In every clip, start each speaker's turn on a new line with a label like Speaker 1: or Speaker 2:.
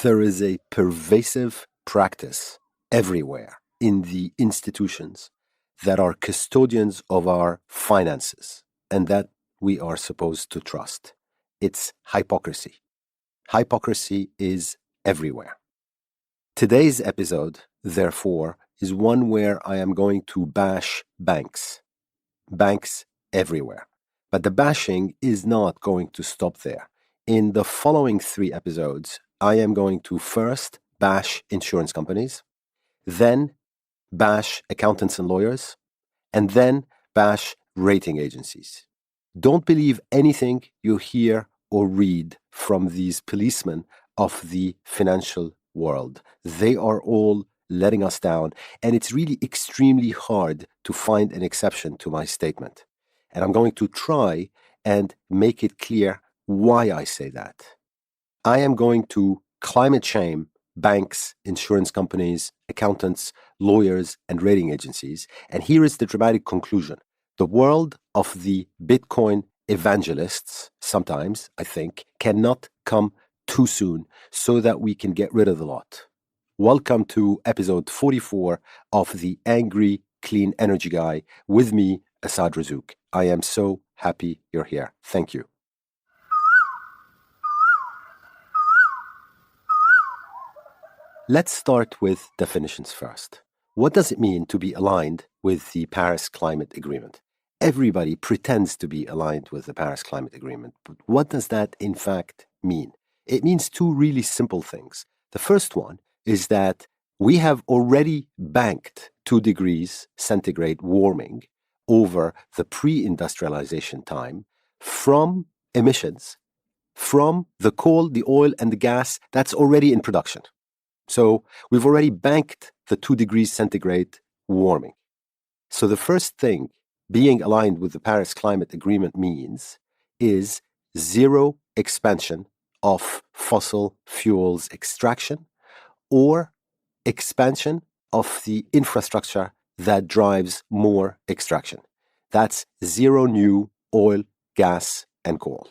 Speaker 1: There is a pervasive practice everywhere in the institutions that are custodians of our finances and that we are supposed to trust. It's hypocrisy. Hypocrisy is everywhere. Today's episode, therefore, is one where I am going to bash banks. Banks everywhere. But the bashing is not going to stop there. In the following 3 episodes, I am going to first bash insurance companies, then bash accountants and lawyers, and then bash rating agencies. Don't believe anything you hear or read from these policemen of the financial world. They are all letting us down, and it's really extremely hard to find an exception to my statement. And I'm going to try and make it clear why I say that. I am going to climate shame banks, insurance companies, accountants, lawyers, and rating agencies. And here is the dramatic conclusion. The world of the Bitcoin evangelists, sometimes, I think, cannot come too soon so that we can get rid of the lot. Welcome to episode 44 of The Angry Clean Energy Guy with me, Asad Razouk. I am so happy you're here. Thank you. Let's start with definitions first. What does it mean to be aligned with the Paris Climate Agreement? Everybody pretends to be aligned with the Paris Climate Agreement, but what does that in fact mean? It means 2 really simple things. The first one is that we have already banked 2 degrees centigrade warming over the pre-industrialization time from emissions from the coal, the oil, and the gas that's already in production. So we've already banked the 2 degrees centigrade warming. So the first thing being aligned with the Paris Climate Agreement means is zero expansion of fossil fuels extraction or expansion of the infrastructure that drives more extraction. That's zero new oil, gas, and coal.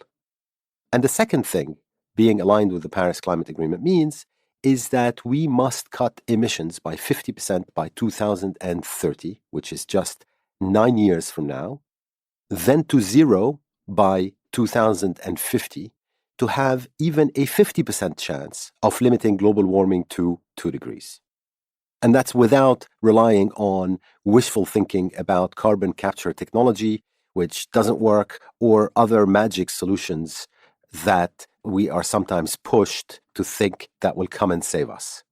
Speaker 1: And the second thing being aligned with the Paris Climate Agreement means is that we must cut emissions by 50% by 2030, which is just 9 years from now, then to zero by 2050 to have even a 50% chance of limiting global warming to 2 degrees. And that's without relying on wishful thinking about carbon capture technology, which doesn't work, or other magic solutions that we are sometimes pushed to think that will come and save us.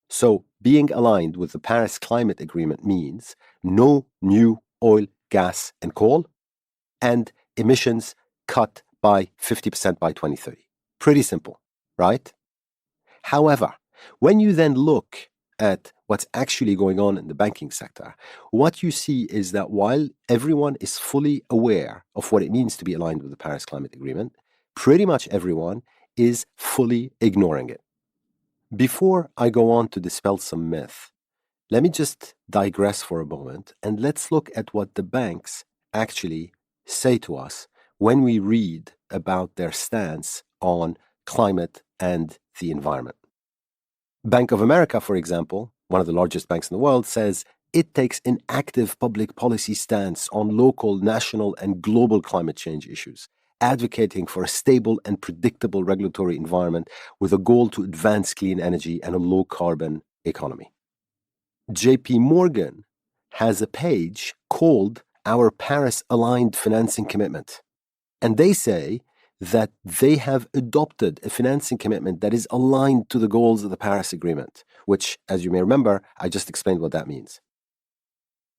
Speaker 1: So being aligned with the Paris Climate Agreement means no new oil, gas, and coal, and emissions cut by 50% by 2030. Pretty simple, right? However, when you then look at what's actually going on in the banking sector, what you see is that while everyone is fully aware of what it means to be aligned with the Paris Climate Agreement, pretty much everyone is fully ignoring it. Before I go on to dispel some myth, let me just digress for a moment and let's look at what the banks actually say to us when we read about their stance on climate and the environment. Bank of America, for example, one of the largest banks in the world, says it takes an active public policy stance on local, national, and global climate change issues, advocating for a stable and predictable regulatory environment with a goal to advance clean energy and a low-carbon economy. JP Morgan has a page called Our Paris-Aligned Financing Commitment, and they say that they have adopted a financing commitment that is aligned to the goals of the Paris Agreement, which, as you may remember, I just explained what that means.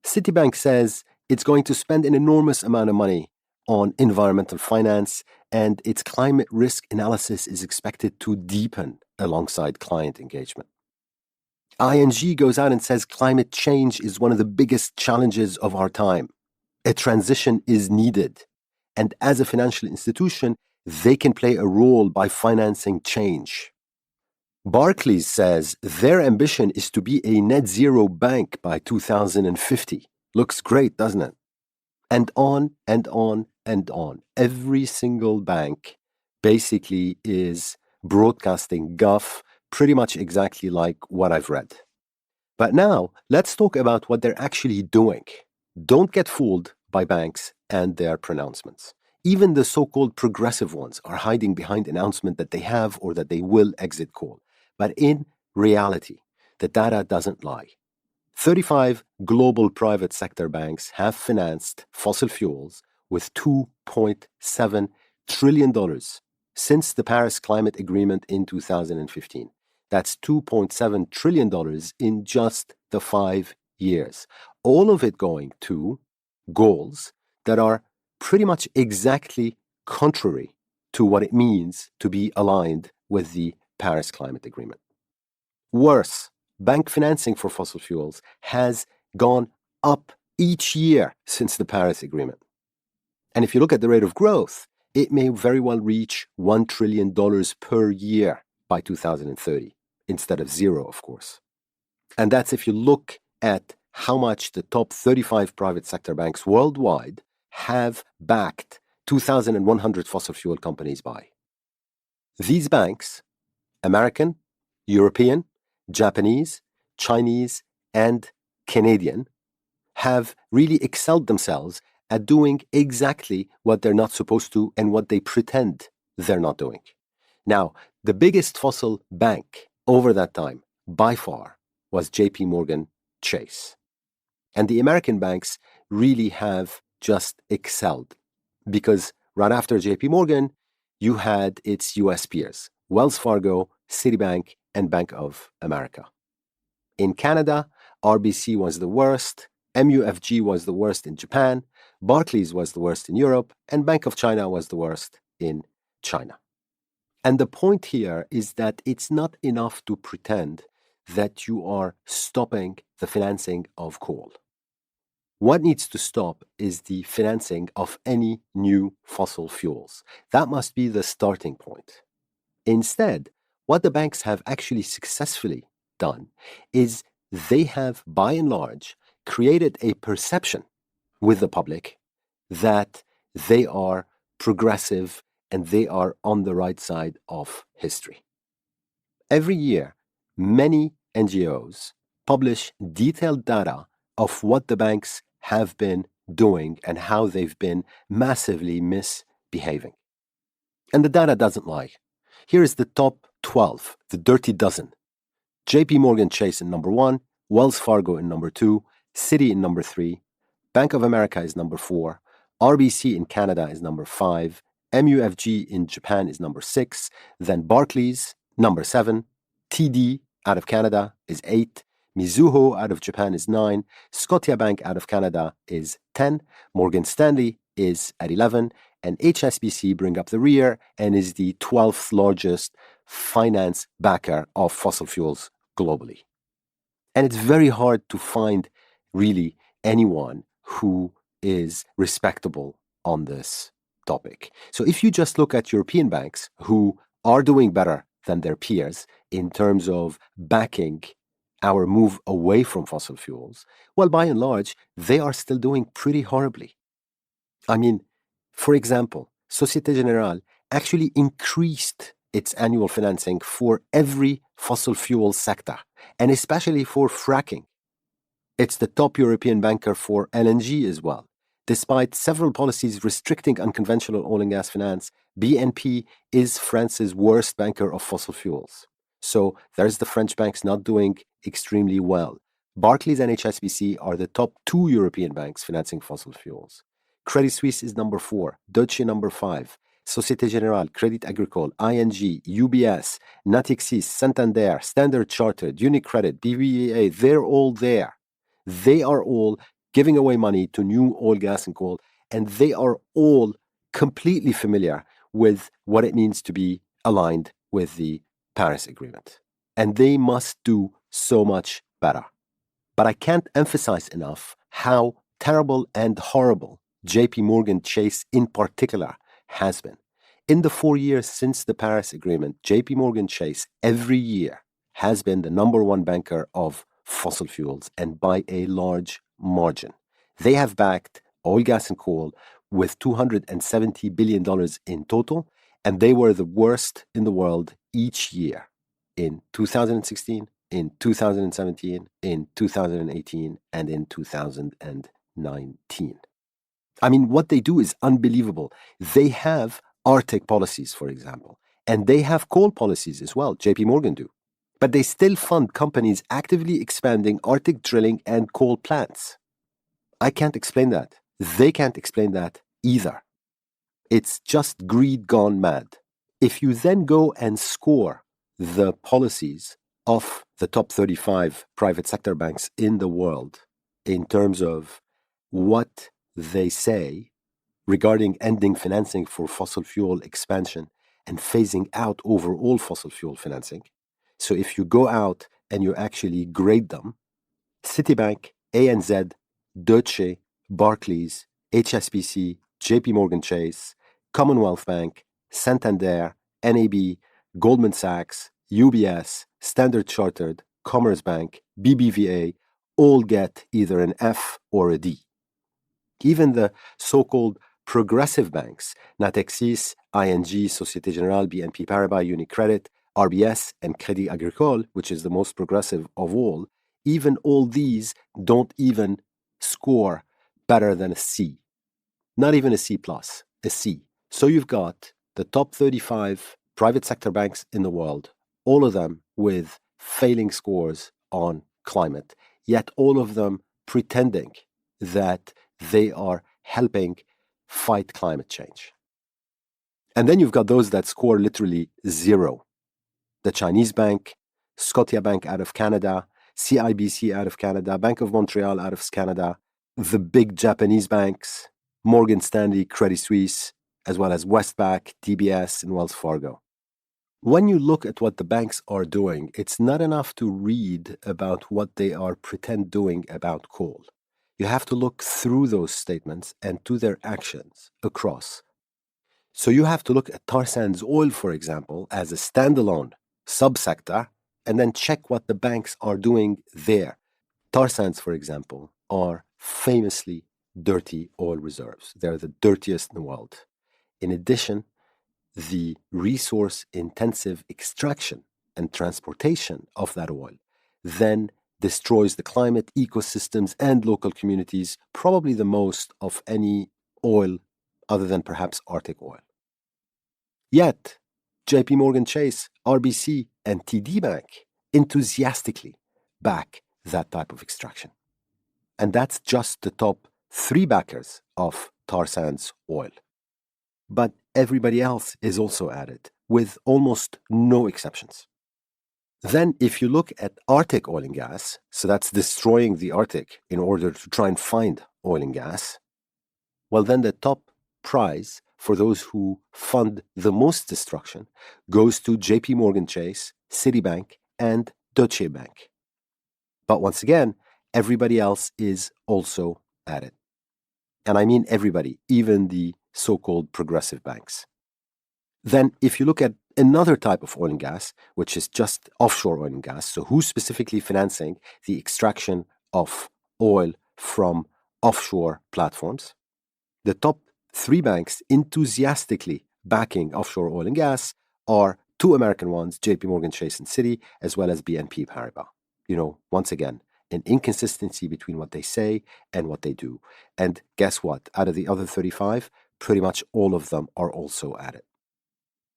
Speaker 1: Citibank says it's going to spend an enormous amount of money on environmental finance, and its climate risk analysis is expected to deepen alongside client engagement. ING goes out and says climate change is one of the biggest challenges of our time. A transition is needed, and as a financial institution, they can play a role by financing change. Barclays says their ambition is to be a net zero bank by 2050. Looks great, doesn't it? And on and on and on. Every single bank basically is broadcasting guff pretty much exactly like what I've read. But now, let's talk about what they're actually doing. Don't get fooled by banks and their pronouncements. Even the so-called progressive ones are hiding behind announcement that they have or that they will exit coal. But in reality, the data doesn't lie. 35 global private sector banks have financed fossil fuels with $2.7 trillion since the Paris Climate Agreement in 2015. That's $2.7 trillion in just the 5 years. All of it going to goals that are pretty much exactly contrary to what it means to be aligned with the Paris Climate Agreement. Worse, bank financing for fossil fuels has gone up each year since the Paris Agreement. And if you look at the rate of growth, it may very well reach $1 trillion per year by 2030, instead of zero, of course. And that's if you look at how much the top 35 private sector banks worldwide have backed 2,100 fossil fuel companies by. These banks, American, European, Japanese, Chinese, and Canadian, have really excelled themselves at doing exactly what they're not supposed to and what they pretend they're not doing. Now, the biggest fossil bank over that time, by far, was JP Morgan Chase. And the American banks really have just excelled because right after JP Morgan, you had its US peers, Wells Fargo, Citibank, and Bank of America. In Canada, RBC was the worst, MUFG was the worst in Japan, Barclays was the worst in Europe, and Bank of China was the worst in China. And the point here is that it's not enough to pretend that you are stopping the financing of coal. What needs to stop is the financing of any new fossil fuels. That must be the starting point. Instead, what the banks have actually successfully done is they have, by and large, created a perception with the public that they are progressive and they are on the right side of history. Every year, many NGOs publish detailed data of what the banks have been doing and how they've been massively misbehaving. And the data doesn't lie. Here is the top 12, the dirty dozen. JP Morgan Chase in number 1, Wells Fargo in number 2, Citi in number 3, Bank of America is number 4, RBC in Canada is number 5, MUFG in Japan is number 6, then Barclays, number 7, TD out of Canada is 8, Mizuho out of Japan is 9, Scotiabank out of Canada is 10, Morgan Stanley is at 11, and HSBC bring up the rear and is the 12th largest finance backer of fossil fuels globally. And it's very hard to find really anyone who is respectable on this topic. So if you just look at European banks who are doing better than their peers in terms of backing our move away from fossil fuels, well, by and large, they are still doing pretty horribly. I mean, for example, Societe Generale actually increased its annual financing for every fossil fuel sector, and especially for fracking. It's the top European banker for LNG as well. Despite several policies restricting unconventional oil and gas finance, BNP is France's worst banker of fossil fuels. So there's the French banks not doing extremely well. Barclays and HSBC are the top 2 European banks financing fossil fuels. Credit Suisse is number 4, Deutsche number 5, Societe Generale, Crédit Agricole, ING, UBS, Natixis, Santander, Standard Chartered, UniCredit, BBVA, they're all there. They are all giving away money to new oil, gas, and coal, and they are all completely familiar with what it means to be aligned with the Paris Agreement. And they must do so much better. But I can't emphasize enough how terrible and horrible JP Morgan Chase in particular has been. In the 4 years since the Paris Agreement, JP Morgan Chase every year has been the number 1 banker of fossil fuels, and by a large margin. They have backed oil, gas, and coal with $270 billion in total, and they were the worst in the world each year. in 2016, in 2017, in 2018, and in 2019. I mean, what they do is unbelievable. They have Arctic policies, for example, and they have coal policies as well. JP Morgan do. But they still fund companies actively expanding Arctic drilling and coal plants. I can't explain that. They can't explain that either. It's just greed gone mad. If you then go and score the policies of the top 35 private sector banks in the world in terms of what they say regarding ending financing for fossil fuel expansion and phasing out overall fossil fuel financing. So if you go out and you actually grade them, Citibank, ANZ, Deutsche, Barclays, HSBC, JP Morgan Chase, Commonwealth Bank, Santander, NAB, Goldman Sachs, UBS, Standard Chartered, Commerzbank, BBVA all get either an F or a D. Even the so-called progressive banks, Natixis, ING, Société Générale, BNP Paribas, UniCredit, RBS, and Crédit Agricole, which is the most progressive of all, even all these don't even score better than a C. Not even a C plus, a C. So you've got the top 35 private sector banks in the world, all of them with failing scores on climate, yet all of them pretending that they are helping fight climate change. And then you've got those that score literally zero. The Chinese bank, Scotiabank out of Canada, CIBC out of Canada, Bank of Montreal out of Canada, the big Japanese banks, Morgan Stanley, Credit Suisse, as well as Westpac, DBS, and Wells Fargo. When you look at what the banks are doing, it's not enough to read about what they are pretend doing about coal. You have to look through those statements and to their actions across. So you have to look at tar sands oil, for example, as a standalone subsector, and then check what the banks are doing there. Tar sands, for example, are famously dirty oil reserves. They're the dirtiest in the world. In addition, the resource-intensive extraction and transportation of that oil then destroys the climate, ecosystems, and local communities, probably the most of any oil other than perhaps Arctic oil. Yet, JP Morgan Chase, RBC, and TD Bank enthusiastically back that type of extraction. And that's just the top 3 backers of tar sands oil. But everybody else is also at it, with almost no exceptions. Then, if you look at Arctic oil and gas, so that's destroying the Arctic in order to try and find oil and gas, well, then the top prize for those who fund the most destruction goes to JP Morgan Chase, Citibank, and Deutsche Bank. But once again, everybody else is also at it. And I mean everybody, even the so-called progressive banks. Then if you look at another type of oil and gas, which is just offshore oil and gas, so who's specifically financing the extraction of oil from offshore platforms? The top 3 banks enthusiastically backing offshore oil and gas are 2 American ones, JP Morgan Chase and Citi, as well as BNP Paribas. Once again, an inconsistency between what they say and what they do. And guess what? Out of the other 35, pretty much all of them are also at it.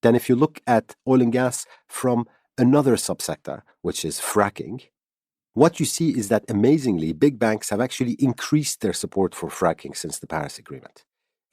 Speaker 1: Then if you look at oil and gas from another subsector, which is fracking, what you see is that amazingly, big banks have actually increased their support for fracking since the Paris Agreement.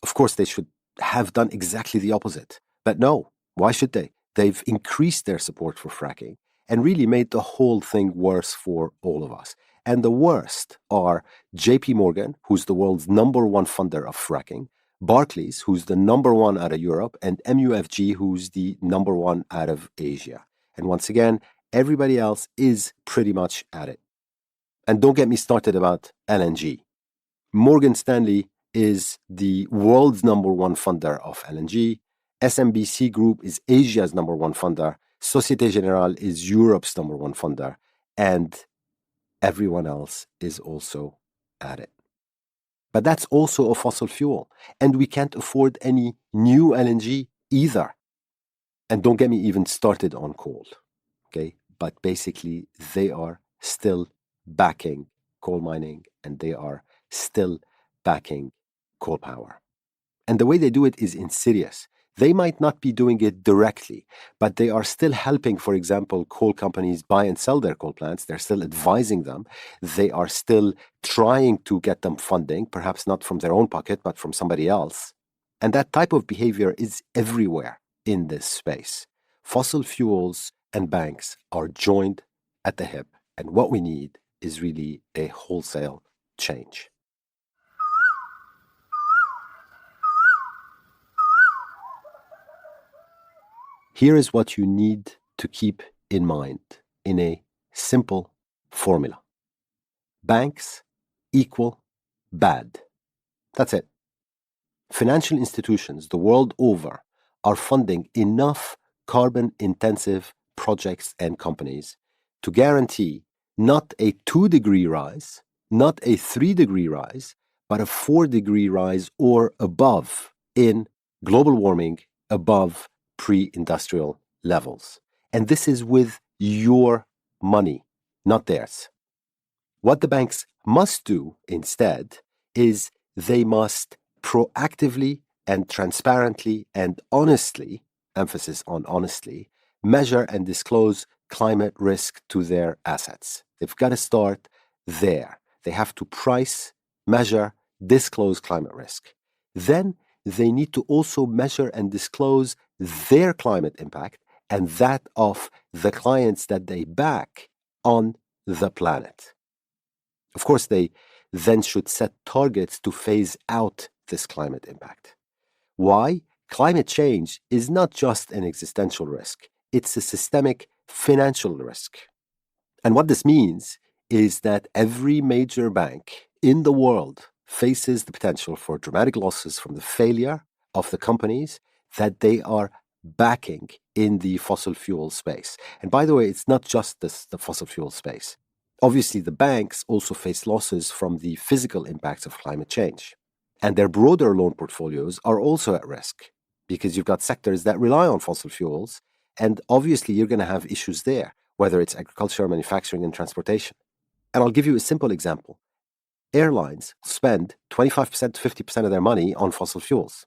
Speaker 1: Of course, they should have done exactly the opposite. But no, why should they? They've increased their support for fracking and really made the whole thing worse for all of us. And the worst are JP Morgan, who's the world's number 1 funder of fracking, Barclays, who's the number 1 out of Europe, and MUFG, who's the number 1 out of Asia. And once again, everybody else is pretty much at it. And don't get me started about LNG. Morgan Stanley is the world's number 1 funder of LNG. SMBC Group is Asia's number 1 funder. Société Générale is Europe's number 1 funder. And everyone else is also at it. But that's also a fossil fuel. And we can't afford any new LNG either. And don't get me even started on coal. okay? But basically, they are still backing coal mining and they are still backing coal power. And the way they do it is insidious. They might not be doing it directly, but they are still helping, for example, coal companies buy and sell their coal plants. They're still advising them. They are still trying to get them funding, perhaps not from their own pocket, but from somebody else. And that type of behavior is everywhere in this space. Fossil fuels and banks are joined at the hip. And what we need is really a wholesale change. Here is what you need to keep in mind in a simple formula. Banks equal bad. That's it. Financial institutions the world over are funding enough carbon-intensive projects and companies to guarantee not a 2-degree rise, not a 3-degree rise, but a 4-degree rise or above in global warming above pre-industrial levels. And this is with your money, not theirs. What the banks must do instead is they must proactively and transparently and honestly, emphasis on honestly, measure and disclose climate risk to their assets. They've got to start there. They have to price, measure, disclose climate risk. Then they need to also measure and disclose their climate impact and that of the clients that they back on the planet. Of course, they then should set targets to phase out this climate impact. Why? Climate change is not just an existential risk, it's a systemic financial risk. And what this means is that every major bank in the world faces the potential for dramatic losses from the failure of the companies that they are backing in the fossil fuel space. And by the way, it's not just the fossil fuel space. Obviously, the banks also face losses from the physical impacts of climate change. And their broader loan portfolios are also at risk because you've got sectors that rely on fossil fuels. And obviously, you're going to have issues there, whether it's agriculture, manufacturing, and transportation. And I'll give you a simple example. Airlines spend 25% to 50% of their money on fossil fuels.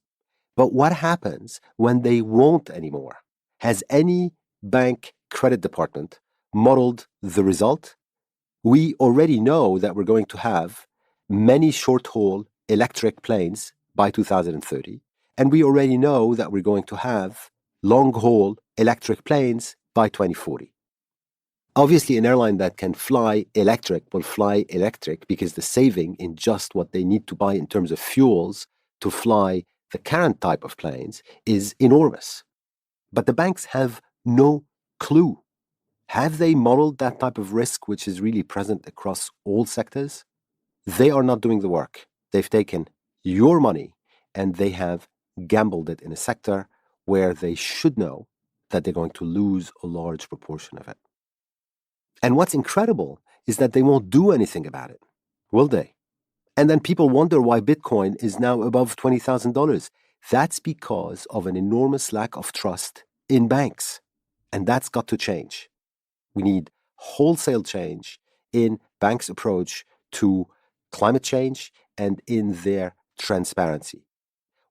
Speaker 1: But what happens when they won't anymore? Has any bank credit department modeled the result? We already know that we're going to have many short-haul electric planes by 2030, and we already know that we're going to have long-haul electric planes by 2040. Obviously, an airline that can fly electric will fly electric because the saving in just what they need to buy in terms of fuels to fly the current type of planes is enormous. But the banks have no clue. Have they modeled that type of risk, which is really present across all sectors? They are not doing the work. They've taken your money and they have gambled it in a sector where they should know that they're going to lose a large proportion of it. And what's incredible is that they won't do anything about it, will they? And then people wonder why Bitcoin is now above $20,000. That's because of an enormous lack of trust in banks. And that's got to change. We need wholesale change in banks' approach to climate change and in their transparency.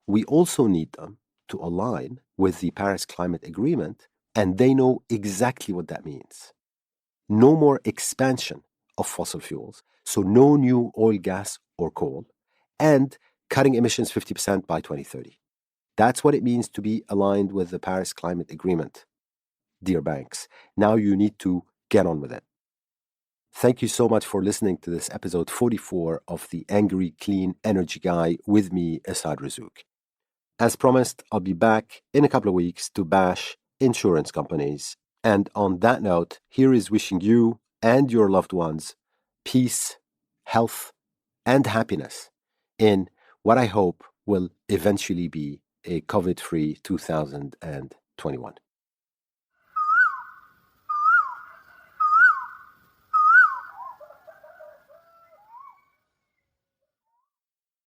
Speaker 1: We also need them to align with the Paris Climate Agreement, and they know exactly what that means. No more expansion of fossil fuels, so no new oil, gas, or coal, and cutting emissions 50% by 2030. That's what it means to be aligned with the Paris Climate Agreement, dear banks. Now you need to get on with it. Thank you so much for listening to this episode 44 of The Angry Clean Energy Guy with me, Asad Razouk. As promised, I'll be back in a couple of weeks to bash insurance companies. And on that note, here is wishing you and your loved ones peace, health, and happiness in what I hope will eventually be a COVID-free 2021.